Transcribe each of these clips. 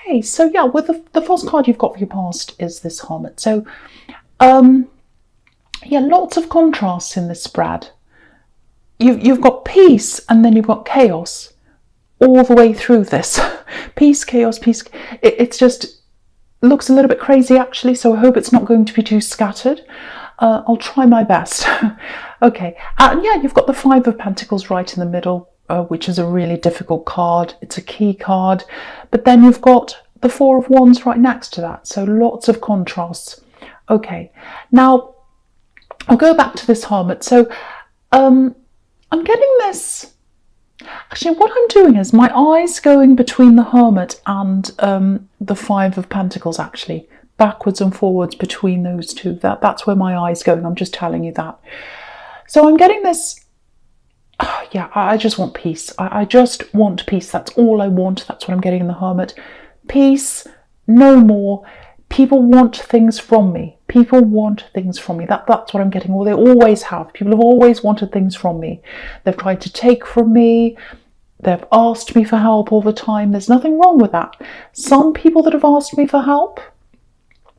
Okay, so yeah, with the first card you've got for your past is this Hermit. So, yeah, lots of contrasts in this spread. You've got peace and then you've got chaos all the way through this. Peace, chaos, peace. It's just looks a little bit crazy actually, so I hope it's not going to be too scattered. I'll try my best. Okay, and yeah, you've got the Five of Pentacles right in the middle, which is a really difficult card. It's a key card, but then you've got the Four of Wands right next to that, so lots of contrasts. Okay, now I'll go back to this Hermit. So I'm getting this. Actually, what I'm doing is my eyes going between the Hermit and the Five of Pentacles, actually, backwards and forwards between those two. That's where my eyes going. I'm just telling you that. So I'm getting this. Yeah, I just want peace. I just want peace. That's all I want. That's what I'm getting in the Hermit. Peace, no more. People want things from me. People want things from me. That's what I'm getting. Well, they always have. People have always wanted things from me. They've tried to take from me. They've asked me for help all the time. There's nothing wrong with that. Some people that have asked me for help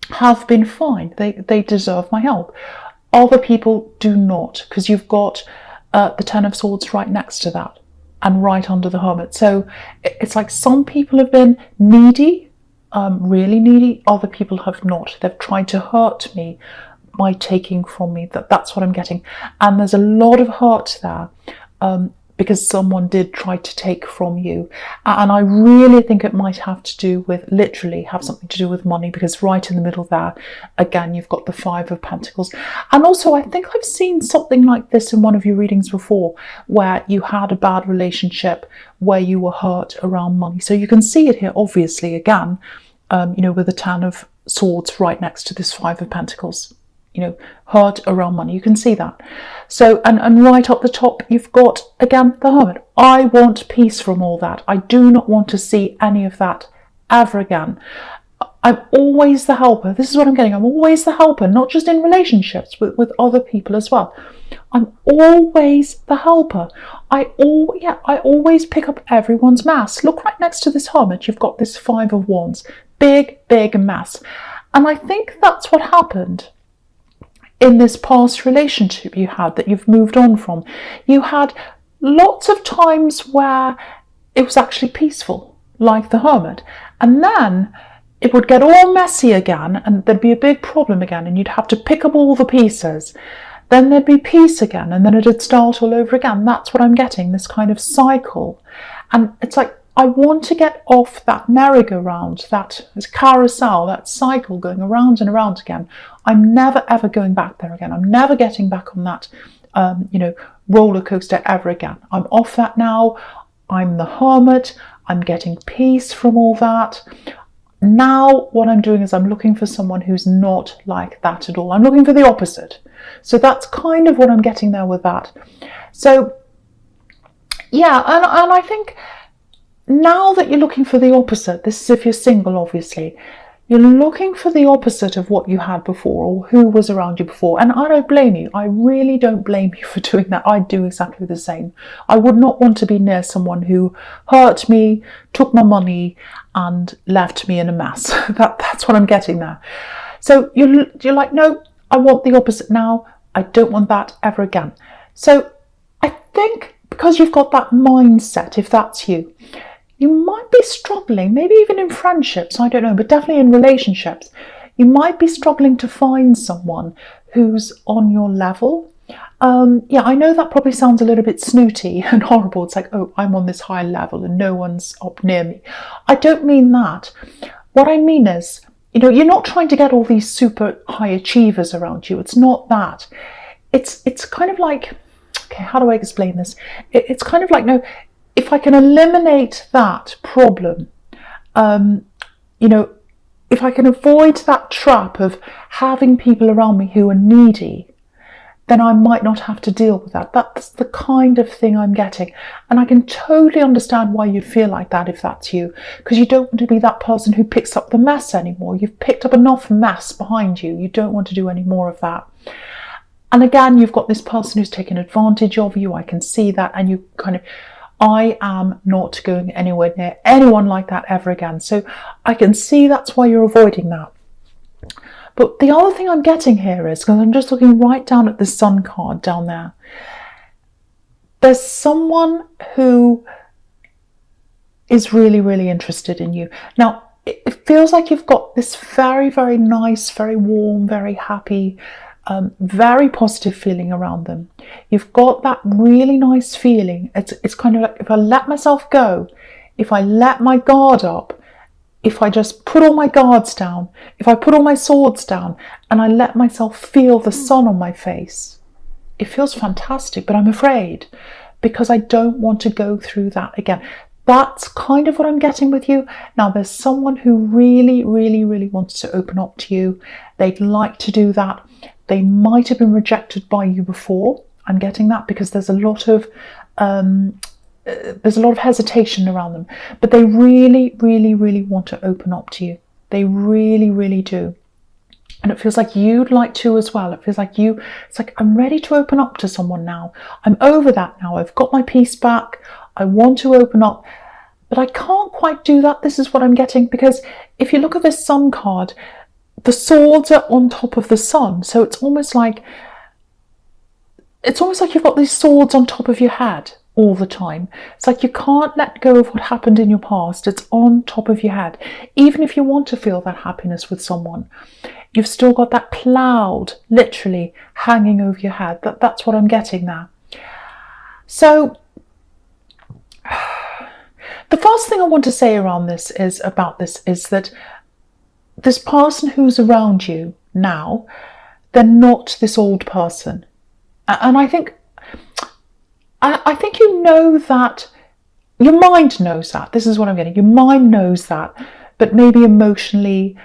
have been fine. They deserve my help. Other people do not, because you've got the Ten of Swords right next to that and right under the Hermit. So it's like some people have been needy, really needy. Other people have not. They've tried to hurt me by taking from me. That's what I'm getting. And there's a lot of hurt there because someone did try to take from you. And I really think it might have to do with, literally have something to do with money, because right in the middle there, again, you've got the Five of Pentacles. And also, I think I've seen something like this in one of your readings before, where you had a bad relationship, where you were hurt around money. So you can see it here, obviously, again, you know, with the Ten of Swords right next to this Five of Pentacles. You know, hurt around money. You can see that. So, and right up the top, you've got, again, the Hermit. I want peace from all that. I do not want to see any of that ever again. I'm always the helper. This is what I'm getting. I'm always the helper, not just in relationships, with other people as well. I'm always the helper. I always pick up everyone's mess. Look right next to this Hermit. You've got this Five of Wands. Big, big mess. And I think that's what happened in this past relationship you had that you've moved on from. You had lots of times where it was actually peaceful, like the Hermit, and then it would get all messy again and there'd be a big problem again and you'd have to pick up all the pieces. Then there'd be peace again and then it'd start all over again. That's what I'm getting, this kind of cycle. And it's like, I want to get off that merry-go-round, that carousel, that cycle going around and around again. I'm never, ever going back there again. I'm never getting back on that, you know, roller coaster ever again. I'm off that now. I'm the Hermit. I'm getting peace from all that. Now what I'm doing is I'm looking for someone who's not like that at all. I'm looking for the opposite. So that's kind of what I'm getting there with that. So, yeah, and I think now that you're looking for the opposite, this is if you're single, obviously, you're looking for the opposite of what you had before or who was around you before. And I don't blame you. I really don't blame you for doing that. I do exactly the same. I would not want to be near someone who hurt me, took my money and left me in a mess. That's what I'm getting there. So you're like, no, I want the opposite now. I don't want that ever again. So I think because you've got that mindset, if that's you, you might be struggling, maybe even in friendships, I don't know, but definitely in relationships, you might be struggling to find someone who's on your level. Yeah, I know that probably sounds a little bit snooty and horrible. It's like, oh, I'm on this high level and no one's up near me. I don't mean that. What I mean is, you know, you're not trying to get all these super high achievers around you. It's not that. It's kind of like, okay, how do I explain this? It's kind of like, no, if I can eliminate that problem, you know, if I can avoid that trap of having people around me who are needy, then I might not have to deal with that. That's the kind of thing I'm getting. And I can totally understand why you'd feel like that if that's you, because you don't want to be that person who picks up the mess anymore. You've picked up enough mess behind you. You don't want to do any more of that. And again, you've got this person who's taken advantage of you. I can see that. And you kind of, I am not going anywhere near anyone like that ever again. So I can see that's why you're avoiding that. But the other thing I'm getting here is, because I'm just looking right down at the Sun card down there, there's someone who is really, really interested in you. Now, it feels like you've got this very, very nice, very warm, very happy, very positive feeling around them. You've got that really nice feeling. It's kind of like, if I let myself go, if I let my guard up, if I just put all my guards down, if I put all my swords down, and I let myself feel the sun on my face, it feels fantastic. But I'm afraid, because I don't want to go through that again. That's kind of what I'm getting with you. Now, there's someone who really, really, really wants to open up to you. They'd like to do that. They might have been rejected by you before. I'm getting that, because there's a lot of hesitation around them. But they really, really, really want to open up to you. They really, really do. And it feels like you'd like to as well. It feels like it's like, I'm ready to open up to someone now. I'm over that now. I've got my peace back. I want to open up, but I can't quite do that. This is what I'm getting, because if you look at this Sun card, the swords are on top of the sun. So it's almost like you've got these swords on top of your head all the time. It's like you can't let go of what happened in your past. It's on top of your head. Even if you want to feel that happiness with someone, you've still got that cloud literally hanging over your head. That's what I'm getting there. So the first thing I want to say around this is that this person who's around you now, they're not this old person. And I think you know that, your mind knows that. This is what I'm getting. Your mind knows that, but maybe emotionally,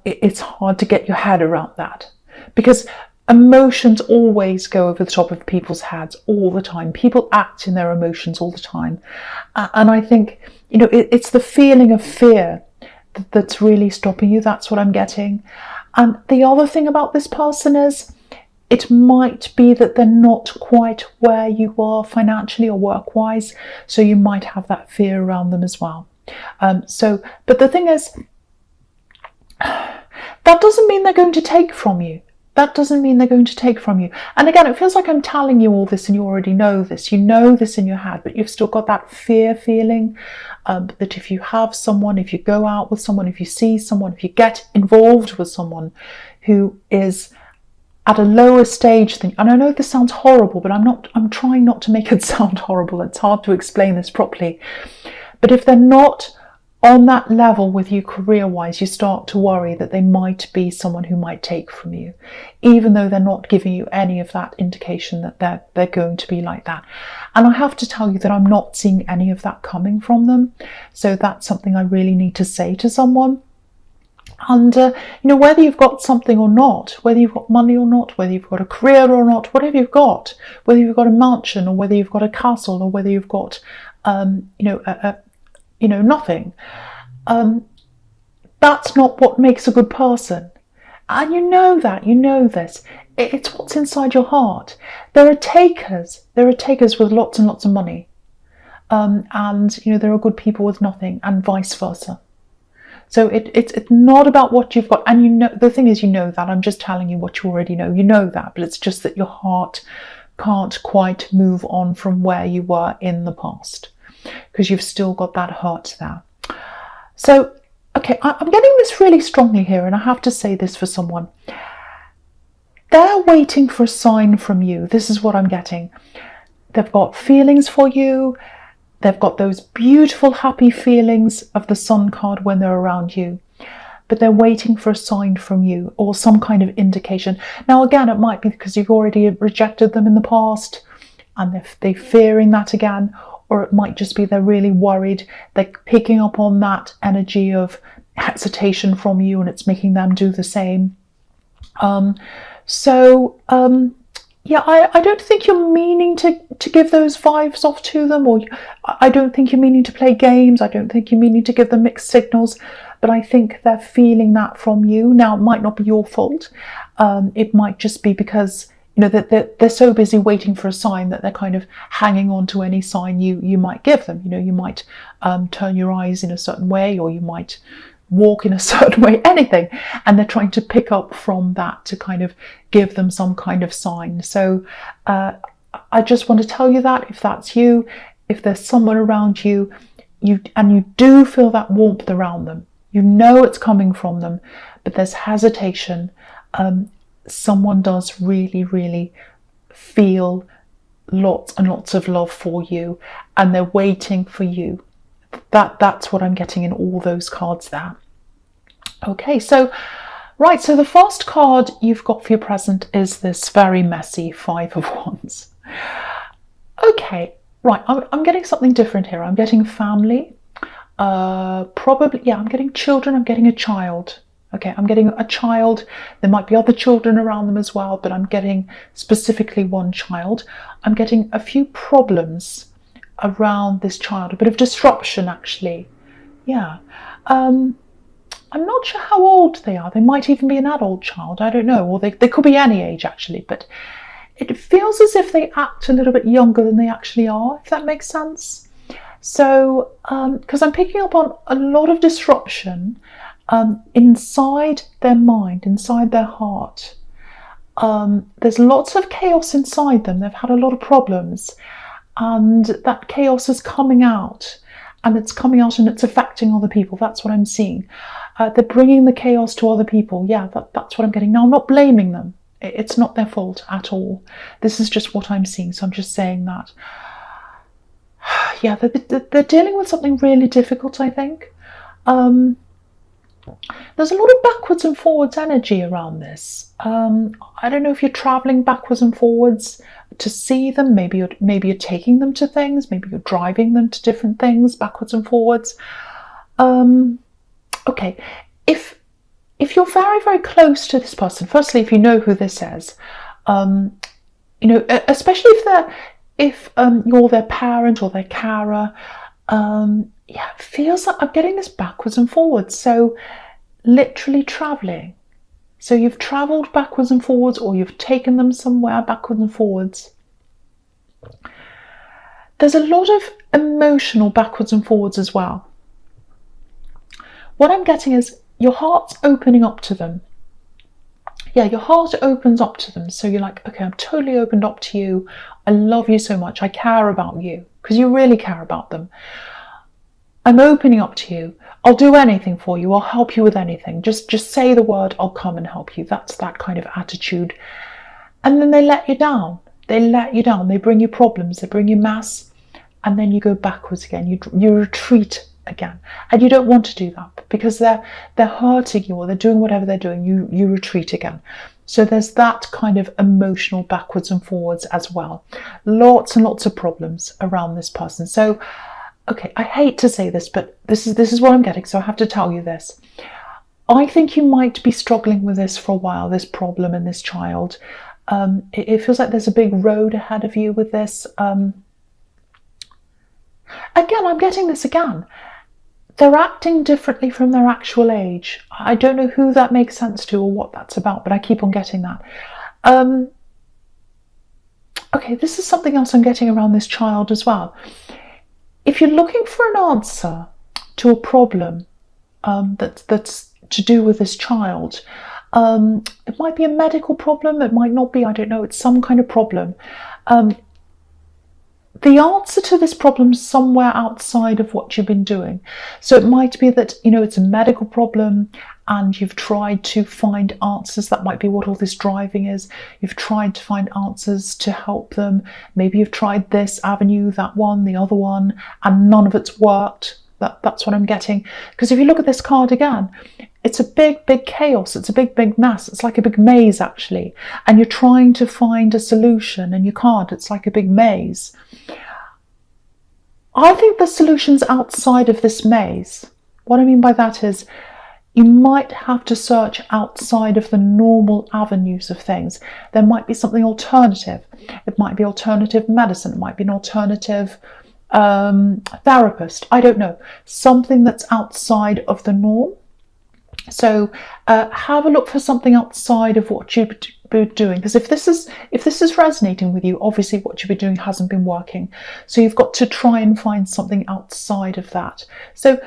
it's hard to get your head around that, because emotions always go over the top of people's heads all the time. People act in their emotions all the time. And I think, it's the feeling of fear that's really stopping you. That's what I'm getting. And the other thing about this person is, it might be that they're not quite where you are financially or work-wise. So you might have that fear around them as well. But the thing is, that doesn't mean they're going to take from you. That doesn't mean they're going to take from you. And again, it feels like I'm telling you all this and you already know this. You know this in your head, but you've still got that fear feeling that if you have someone, if you go out with someone, if you see someone, if you get involved with someone who is at a lower stage than, and I know this sounds horrible, but I'm trying not to make it sound horrible. It's hard to explain this properly. But if they're not on that level with you career-wise, you start to worry that they might be someone who might take from you, even though they're not giving you any of that indication that they're going to be like that. And I have to tell you that I'm not seeing any of that coming from them. So that's something I really need to say to someone. And, whether you've got something or not, whether you've got money or not, whether you've got a career or not, whatever you've got, whether you've got a mansion or whether you've got a castle or whether you've got, nothing. That's not what makes a good person. And you know that, you know this. It's what's inside your heart. There are takers. There are takers with lots and lots of money. And there are good people with nothing, and vice versa. So it's not about what you've got. And the thing is, that. I'm just telling you what you already know. You know that, but it's just that your heart can't quite move on from where you were in the past, because you've still got that hurt there. So, okay, I'm getting this really strongly here, and I have to say this for someone. They're waiting for a sign from you. This is what I'm getting. They've got feelings for you. They've got those beautiful, happy feelings of the Sun card when they're around you. But they're waiting for a sign from you or some kind of indication. Now, again, it might be because you've already rejected them in the past and they're fearing that again. Or it might just be they're really worried. They're picking up on that energy of hesitation from you, and it's making them do the same. Yeah, I don't think you're meaning to give those vibes off to them, or I don't think you're meaning to play games. I don't think you're meaning to give them mixed signals, but I think they're feeling that from you. Now, it might not be your fault. It might just be because they're so busy waiting for a sign that they're kind of hanging on to any sign you might give them. You might turn your eyes in a certain way, or you might walk in a certain way, anything, and they're trying to pick up from that to kind of give them some kind of sign. So I just want to tell you that if that's you, if there's someone around you, and you do feel that warmth around them, it's coming from them, but there's hesitation. Someone does really, really feel lots and lots of love for you, and they're waiting for you. That's what I'm getting in all those cards there. Okay, so the first card you've got for your present is this very messy Five of Wands. Okay, right, I'm getting something different here. I'm getting family, probably, yeah, I'm getting children, I'm getting a child. Okay, I'm getting a child. There might be other children around them as well, but I'm getting specifically one child. I'm getting a few problems around this child, a bit of disruption actually. Yeah. I'm not sure how old they are. They might even be an adult child. I don't know. Or they could be any age actually, but it feels as if they act a little bit younger than they actually are, if that makes sense. So, because I'm picking up on a lot of disruption inside their mind, inside their heart. There's lots of chaos inside them. They've had a lot of problems, and that chaos is coming out, and it's affecting other people. That's what I'm seeing. They're bringing the chaos to other people. Yeah, that's what I'm getting. Now, I'm not blaming them. It's not their fault at all. This is just what I'm seeing, so I'm just saying that. Yeah, they're dealing with something really difficult, I think. There's a lot of backwards and forwards energy around this. I don't know if you're traveling backwards and forwards to see them. Maybe you're taking them to things. Maybe you're driving them to different things backwards and forwards. Okay, if you're very, very close to this person, firstly, if you know who this is, especially if you're their parent or their carer, yeah, it feels like I'm getting this backwards and forwards. So literally traveling. So you've traveled backwards and forwards, or you've taken them somewhere backwards and forwards. There's a lot of emotional backwards and forwards as well. What I'm getting is your heart's opening up to them. Yeah, your heart opens up to them. So you're like, okay, I'm totally opened up to you. I love you so much. I care about you, because you really care about them. I'm opening up to you. I'll do anything for you. I'll help you with anything. Just say the word, I'll come and help you. That's that kind of attitude. And then they let you down. They let you down. They bring you problems. They bring you mess. And then you go backwards again. You retreat again. And you don't want to do that, because they're hurting you, or they're doing whatever they're doing. You retreat again. So there's that kind of emotional backwards and forwards as well. Lots and lots of problems around this person. So, okay, I hate to say this, but this is what I'm getting, so I have to tell you this. I think you might be struggling with this for a while, this problem and this child. It feels like there's a big road ahead of you with this. Again, I'm getting this again. They're acting differently from their actual age. I don't know who that makes sense to or what that's about, but I keep on getting that. Okay, this is something else I'm getting around this child as well. If you're looking for an answer to a problem that's to do with this child, it might be a medical problem, it might not be, I don't know, it's some kind of problem. The answer to this problem is somewhere outside of what you've been doing. So it might be that, it's a medical problem and you've tried to find answers. That might be what all this driving is. You've tried to find answers to help them. Maybe you've tried this avenue, that one, the other one, and none of it's worked. That's what I'm getting. Because if you look at this card again, it's a big, big chaos. It's a big, big mess. It's like a big maze, actually. And you're trying to find a solution and you can't. It's like a big maze. I think the solution's outside of this maze. What I mean by that is you might have to search outside of the normal avenues of things. There might be something alternative. It might be alternative medicine. It might be an alternative therapist. I don't know. Something that's outside of the norm. So have a look for something outside of what be doing, because if this is resonating with you, obviously what you've been doing hasn't been working. So you've got to try and find something outside of that. So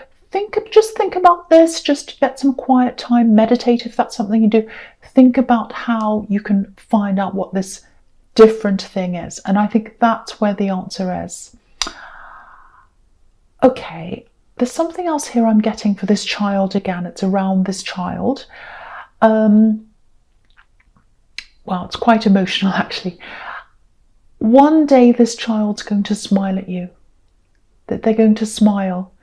just think about this, just get some quiet time, meditate if that's something you do. Think about how you can find out what this different thing is. And I think that's where the answer is. Okay, there's something else here I'm getting for this child again. It's around this child. Well, it's quite emotional actually. One day this child's going to smile at you. That they're going to smile.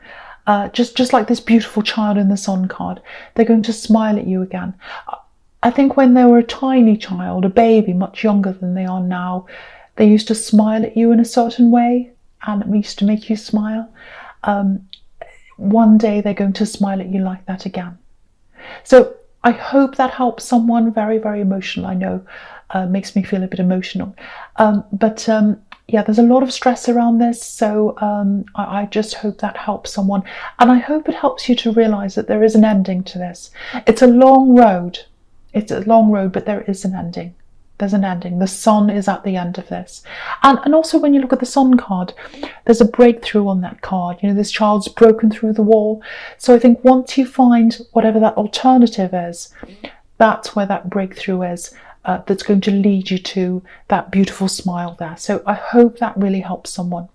Just like this beautiful child in the Sun card. They're going to smile at you again. I think when they were a tiny child, a baby, much younger than they are now, they used to smile at you in a certain way, and it used to make you smile. One day they're going to smile at you like that again. So I hope that helps someone. Very, very emotional, I know. Makes me feel a bit emotional. Yeah, there's a lot of stress around this, so I just hope that helps someone. And I hope it helps you to realise that there is an ending to this. It's a long road. It's a long road, but there is an ending. There's an ending. The sun is at the end of this. And also when you look at the sun card, there's a breakthrough on that card. You know, this child's broken through the wall. So I think once you find whatever that alternative is, that's where that breakthrough is. That's going to lead you to that beautiful smile there. So I hope that really helps someone.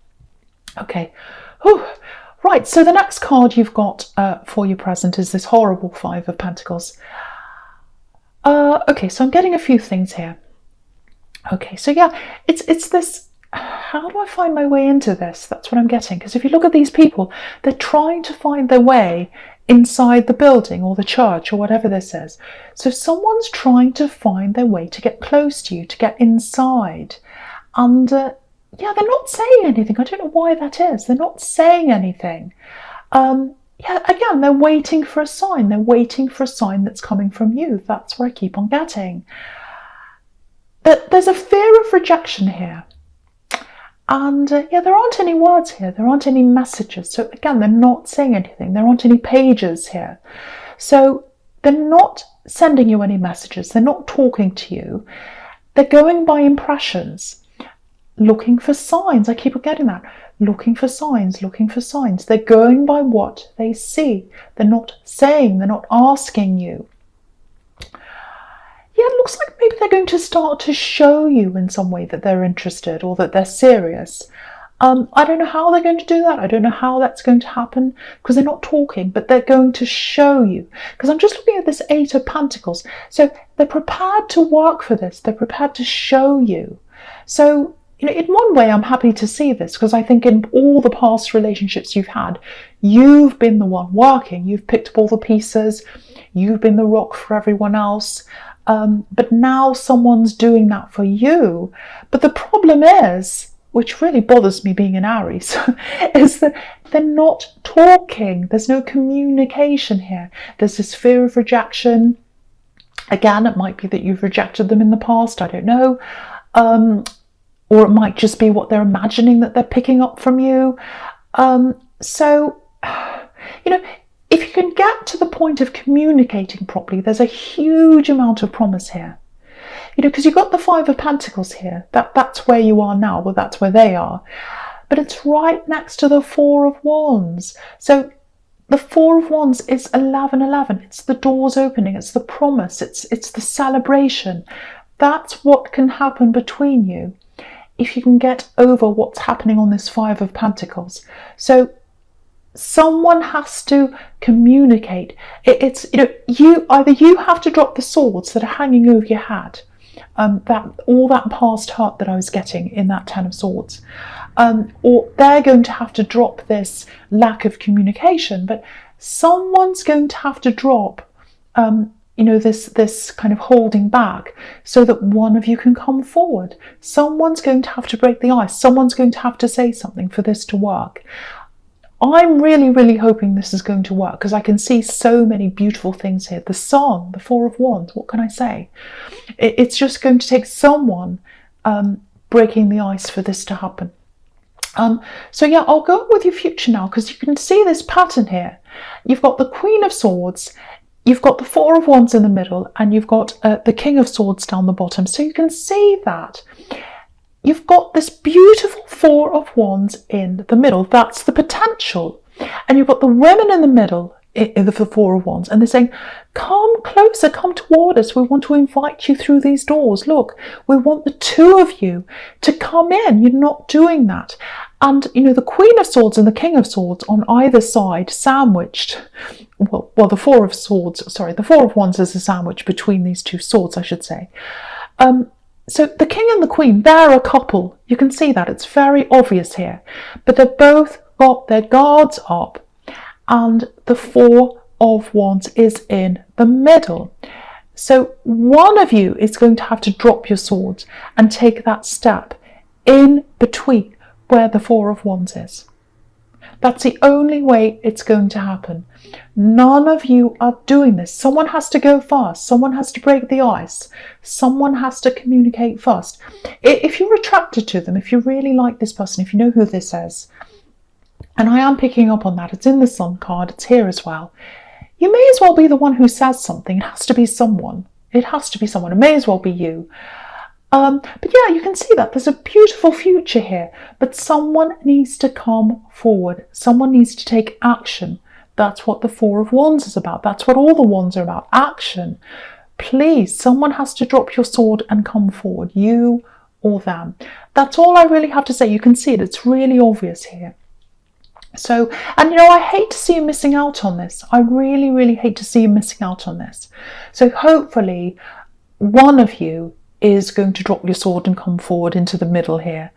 Okay. Whew. Right, so the next card you've got for your present is this horrible Five of Pentacles. Okay, so I'm getting a few things here. Okay, so yeah, it's this, how do I find my way into this? That's what I'm getting. Because if you look at these people, they're trying to find their way inside the building or the church or whatever this is. So someone's trying to find their way to get close to you, to get inside. And yeah, they're not saying anything. I don't know why that is. They're not saying anything. Yeah, again, they're waiting for a sign. They're waiting for a sign that's coming from you. That's what I keep on getting. There's a fear of rejection here. And yeah, there aren't any words here. There aren't any messages. So again, they're not saying anything. There aren't any pages here. So they're not sending you any messages. They're not talking to you. They're going by impressions, looking for signs. I keep on getting that. Looking for signs, looking for signs. They're going by what they see. They're not saying, they're not asking you. Yeah, it looks like maybe they're going to start to show you in some way that they're interested or that they're serious. I don't know how they're going to do that. I don't know how that's going to happen because they're not talking, but they're going to show you. Because I'm just looking at this Eight of Pentacles. So they're prepared to work for this. They're prepared to show you. So, you know, in one way, I'm happy to see this because I think in all the past relationships you've had, you've been the one working. You've picked up all the pieces. You've been the rock for everyone else. But now someone's doing that for you. But the problem is, which really bothers me being an Aries, is that they're not talking. There's no communication here. There's this fear of rejection. Again, it might be that you've rejected them in the past. I don't know. Or it might just be what they're imagining that they're picking up from you. So, you know, if you can get to the point of communicating properly, there's a huge amount of promise here. You know, because you've got the Five of Pentacles here. That's where you are now. Well, that's where they are. But it's right next to the Four of Wands. So the Four of Wands is 11:11. It's the doors opening. It's the promise. It's the celebration. That's what can happen between you if you can get over what's happening on this Five of Pentacles. So someone has to communicate. It's, you know, either you have to drop the swords that are hanging over your head, all that past hurt that I was getting in that Ten of Swords, or they're going to have to drop this lack of communication. But someone's going to have to drop, you know, this kind of holding back so that one of you can come forward. Someone's going to have to break the ice. Someone's going to have to say something for this to work. I'm really, really hoping this is going to work because I can see so many beautiful things here. The Sun, the Four of Wands, what can I say? It's just going to take someone breaking the ice for this to happen. So yeah, I'll go with your future now because you can see this pattern here. You've got the Queen of Swords. you've got the Four of Wands in the middle, and you've got the King of Swords down the bottom. So you can see that you've got this beautiful Four of Wands in the middle. That's the potential. And you've got the women in the middle, the Four of Wands, and they're saying, come closer, come toward us. We want to invite you through these doors. Look, we want the two of you to come in. You're not doing that. And, you know, the Queen of Swords and the King of Swords on either side, sandwiched. Well, the Four of Swords, sorry, the Four of Wands is a sandwich between these two swords, I should say. So the King and the Queen, they're a couple. You can see that. It's very obvious here. But they've both got their guards up, and the Four of Wands is in the middle. So one of you is going to have to drop your swords and take that step in between where the Four of Wands is. That's the only way it's going to happen. None of you are doing this. Someone has to go first. Someone has to break the ice. Someone has to communicate first. If you're attracted to them, if you really like this person, if you know who this is, and I am picking up on that, it's in the Sun card, it's here as well, you may as well be the one who says something. It has to be someone. It has to be someone. It may as well be you. But yeah, you can see that there's a beautiful future here, but someone needs to come forward. Someone needs to take action. That's what the Four of Wands is about. That's what all the wands are about, action. Please, someone has to drop your sword and come forward, you or them. That's all I really have to say. You can see it. It's really obvious here. So, and you know, I hate to see you missing out on this. I really, really hate to see you missing out on this. So hopefully one of you is going to drop your sword and come forward into the middle here.